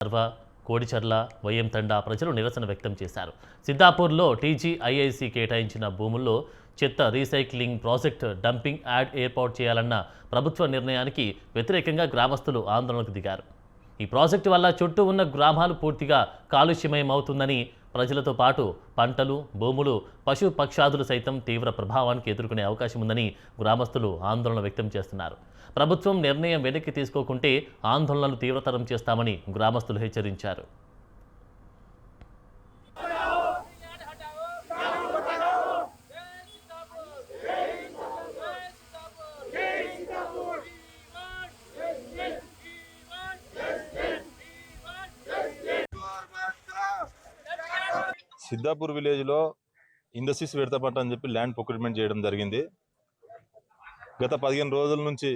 సర్వ కోడిచర్ల వయ్యంతండా ప్రజలు నిరసన వ్యక్తం చేశారు. సిద్ధాపూర్లో టీజీఐఐసి కేటాయించిన భూముల్లో చెత్త రీసైక్లింగ్ ప్రాజెక్టు డంపింగ్ యార్డ్ ఏర్పాటు చేయాలన్న ప్రభుత్వ నిర్ణయానికి వ్యతిరేకంగా గ్రామస్తులు ఆందోళనకు దిగారు. ఈ ప్రాజెక్టు వల్ల చుట్టూ ఉన్న గ్రామాలు పూర్తిగా కాలుష్యమయమవుతుందని, ప్రజలతో పాటు పంటలు, భూములు, పశు పక్షాదులు సైతం తీవ్ర ప్రభావానికి ఎదుర్కొనే అవకాశం ఉందని గ్రామస్తులు ఆందోళన వ్యక్తం చేస్తున్నారు. ప్రభుత్వం నిర్ణయం వెనక్కి తీసుకోకుంటే ఆందోళనలు తీవ్రతరం చేస్తామని గ్రామస్తులు హెచ్చరించారు. సిద్ధాపూర్ విలేజ్లో ఇండస్ట్రీస్ పెడతాపట్ట అని చెప్పి ల్యాండ్ ప్రొక్యూర్మెంట్ చేయడం జరిగింది. గత 15 రోజుల నుంచి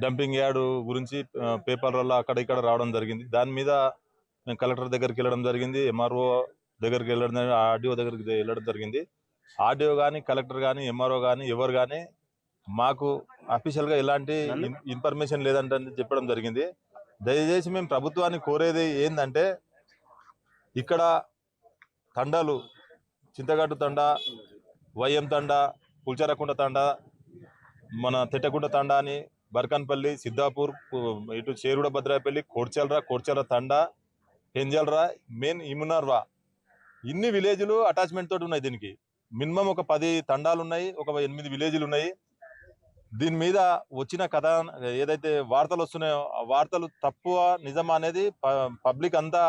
డంపింగ్ యార్డ్ గురించి పేపర్లలో అక్కడ ఇక్కడ రావడం జరిగింది. దాని మీద మేము కలెక్టర్ దగ్గరికి వెళ్ళడం జరిగింది, ఎంఆర్ఓ దగ్గరికి వెళ్ళడం, ఆర్డీఓ దగ్గరికి వెళ్ళడం జరిగింది. ఆర్డీఓ కానీ, కలెక్టర్ కానీ, ఎంఆర్ఓ కానీ ఎవరు కానీ మాకు అఫీషియల్గా ఎలాంటి ఇన్ఫర్మేషన్ లేదంటే చెప్పడం జరిగింది. దయచేసి మేము ప్రభుత్వాన్ని కోరేది ఏంటంటే, ఇక్కడ తండాలు చింతగట్టు తండా, వయ్యం తండా, పుల్చరకుంట తండా, మన తెట్టకుంట తండా అని బర్కన్పల్లి, సిద్ధాపూర్, ఇటు చేరుడ భద్రాపల్లి, కోడ్చల్ర తండా, హెంజల్రా, మెయిన్ ఇమునర్వా, ఇన్ని విలేజ్లు అటాచ్మెంట్ తోటి ఉన్నాయి. దీనికి మినిమం ఒక 10 తండాలు ఉన్నాయి, ఒక 8 విలేజ్లు ఉన్నాయి. దీని మీద వచ్చిన కథ ఏదైతే వార్తలు వస్తున్నాయో ఆ వార్తలు తక్కువ నిజం అనేది పబ్లిక్ అంతా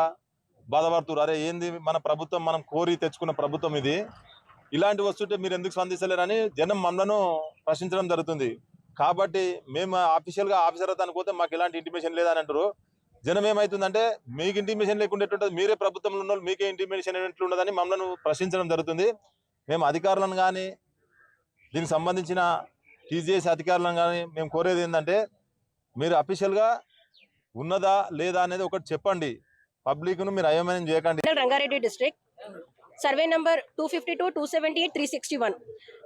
బాధపడుతున్నారు. అరే ఏంది మన ప్రభుత్వం, మనం కోరి తెచ్చుకున్న ప్రభుత్వం ఇది, ఇలాంటి వస్తుంటే మీరు ఎందుకు స్పందిస్తలేరని జనం మనను ప్రశ్నించడం జరుగుతుంది. కాబట్టి మేము అఫీషియల్గా ఆఫీసర్ అవుతానికి పోతే మాకు ఎలాంటి ఇంటిమేషన్ లేదని అంటారు. జనం ఏమవుతుందంటే, మీకు ఇంటిమేషన్ లేకుండా ఎట్లుంటుంది, మీరే ప్రభుత్వంలో ఉన్న మీకే ఇంటిమేషన్ ఎట్లుండదని మమ్మల్ని ప్రశ్నించడం జరుగుతుంది. మేము అధికారులను కానీ, దీనికి సంబంధించిన టీజీఎస్ అధికారులను కానీ మేము కోరేది ఏంటంటే, మీరు అఫీషియల్గా ఉన్నదా లేదా అనేది ఒకటి చెప్పండి. పబ్లిక్ ను మీరు అయోమయం చేయకండి. రంగారెడ్డి డిస్ట్రిక్ట్ సర్వే నంబర్ 252, 278, 361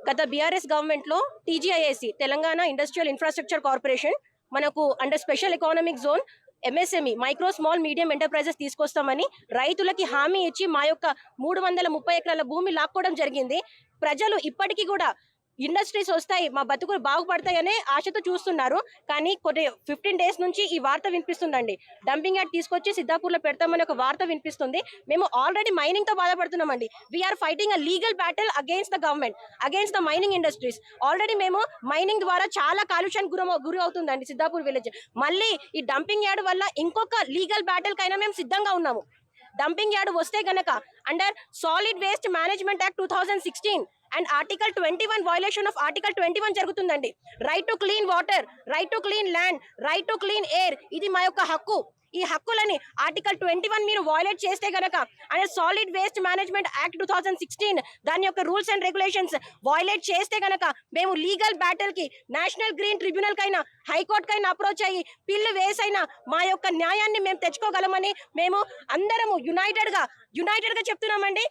గత బీఆర్ఎస్ గవర్నమెంట్ లో TGIIC Telangana industrial infrastructure corporation మనకు under special economic zone MSME micro small medium enterprises తీసుకొస్తామని రైతులకి హామీ ఇచ్చి మా యొక్క 330 ఎకరాల భూమి లాక్కోవడం జరిగింది. ప్రజలు ఇప్పటికీ కూడా ఇండస్ట్రీస్ వస్తాయి, మా బతుకులు బాగుపడతాయనే ఆశతో చూస్తున్నారు. కానీ కొన్ని 15 డేస్ నుంచి ఈ వార్త వినిపిస్తుందండి. డంపింగ్ యార్డ్ తీసుకొచ్చి సిద్ధాపూర్లో పెడతామని ఒక వార్త వినిపిస్తుంది. మేము ఆల్రెడీ మైనింగ్ తో బాధపడుతున్నామండి. We're fighting a legal battle against the government, against the mining industries. Already మేము మైనింగ్ ద్వారా చాలా కాలుష్యానికి గురి అవుతుందండి సిద్ధాపూర్ విలేజ్. మళ్ళీ ఈ డంపింగ్ యార్డ్ వల్ల ఇంకొక లీగల్ బ్యాటిల్ కైనా మేము సిద్ధంగా ఉన్నాము. డంపింగ్ యార్డ్ వస్తే గనక under solid waste management act 2016 and article 21 violation of article 21 జరుగుతుందండి. Right to clean water, right to clean land, right to clean air, ఇది మా యొక్క హక్కు. ఈ హక్కులని ఆర్టికల్ 21 మీరు వయలేట్ చేస్తే గనక అంటే సాలిడ్ వేస్ట్ మేనేజ్మెంట్ యాక్ట్ 2016 దాని యొక్క రూల్స్ అండ్ రెగ్యులేషన్స్ వయలేట్ చేస్తే గనక మేము లీగల్ బ్యాటిల్ కి నేషనల్ గ్రీన్ ట్రిబ్యునల్ కైనా హైకోర్టు కైనా అప్రోచ్ అయ్యి పిల్లు వేసైనా మా యొక్క న్యాయాన్ని మేము తెచ్చుకోగలమని మేము అందరము యునైటెడ్ గా చెప్తున్నామండి.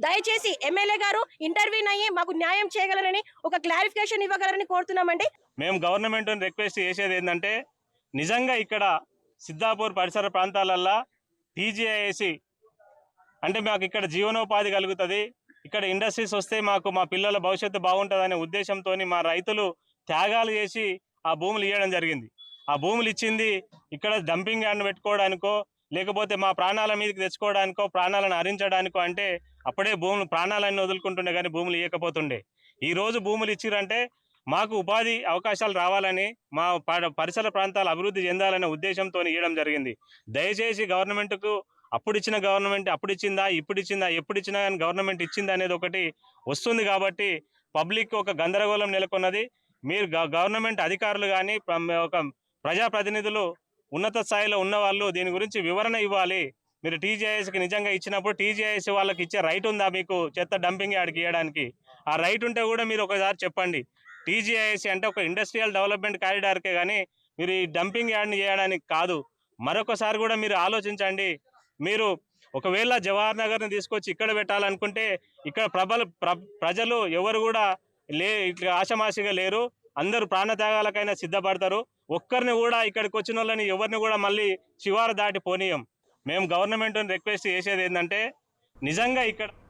దయచేసి ఎమ్మెల్యే గారు ఇంటర్వ్యూన్ అయ్యి మాకు న్యాయం చేయగలరని, ఒక క్లారిఫికేషన్ ఇవ్వగలరని కోరుతున్నామండి. మేము గవర్నమెంట్ రిక్వెస్ట్ చేసేది ఏంటంటే, నిజంగా ఇక్కడ సిద్ధాపూర్ పరిసర ప్రాంతాలల్లో టీజీఐఐసి అంటే మాకు ఇక్కడ జీవనోపాధి కలుగుతుంది, ఇక్కడ ఇండస్ట్రీస్ వస్తే మాకు మా పిల్లల భవిష్యత్తు బాగుంటుందనే ఉద్దేశంతో మా రైతులు త్యాగాలు చేసి ఆ భూములు ఇవ్వడం జరిగింది. ఆ భూములు ఇచ్చింది ఇక్కడ డంపింగ్ యార్డ్ పెట్టుకోవడానికో, లేకపోతే మా ప్రాణాల మీదకి తెచ్చుకోవడానికో, ప్రాణాలను హరించడానికో, అంటే అప్పుడే భూములు ప్రాణాలన్నీ వదులుకుంటుండే కానీ భూములు ఇవ్వకపోతుండే. ఈరోజు భూములు ఇచ్చిరంటే మాకు ఉపాధి అవకాశాలు రావాలని, మా పరిసర ప్రాంతాలు అభివృద్ధి చెందాలనే ఉద్దేశంతో ఇవ్వడం జరిగింది. దయచేసి గవర్నమెంట్కు అప్పుడు ఇచ్చిన గవర్నమెంట్ అప్పుడు ఇచ్చిందా, ఇప్పుడు ఇచ్చిందా, ఎప్పుడు ఇచ్చినా కానీ గవర్నమెంట్ ఇచ్చిందా అనేది ఒకటి వస్తుంది. కాబట్టి పబ్లిక్ ఒక గందరగోళం నెలకొన్నది. మీరు గవర్నమెంట్ అధికారులు కానీ, ఒక ప్రజాప్రతినిధులు ఉన్నత స్థాయిలో ఉన్న వాళ్ళు దీని గురించి వివరణ ఇవ్వాలి. మీరు టీజీఐఎస్కి నిజంగా ఇచ్చినప్పుడు టీజీఐఎస్ వాళ్ళకి ఇచ్చే రైట్ ఉందా మీకు చెత్త డంపింగ్ యార్డ్కి ఇవ్వడానికి? ఆ రైట్ ఉంటే కూడా మీరు ఒకసారి చెప్పండి. టీజీఐఎస్ అంటే ఒక ఇండస్ట్రియల్ డెవలప్మెంట్ కారిడార్కే కానీ మీరు ఈ డంపింగ్ యార్డ్ని చేయడానికి కాదు. మరొకసారి కూడా మీరు ఆలోచించండి. మీరు ఒకవేళ జవహర్ నగర్ని తీసుకొచ్చి ఇక్కడ పెట్టాలనుకుంటే ఇక్కడ ప్రజలు ఎవరు కూడా ఇట్లా ఆషమాషిగా లేరు. అందరూ ప్రాణత్యాగాలకైనా సిద్ధపడతారు. ఒక్కరిని కూడా ఇక్కడికి వచ్చిన వాళ్ళని ఎవరిని కూడా మళ్ళీ శివారు దాటి పోనీయం. మేము గవర్నమెంట్ని రిక్వెస్ట్ చేసేది ఏంటంటే నిజంగా ఇక్కడ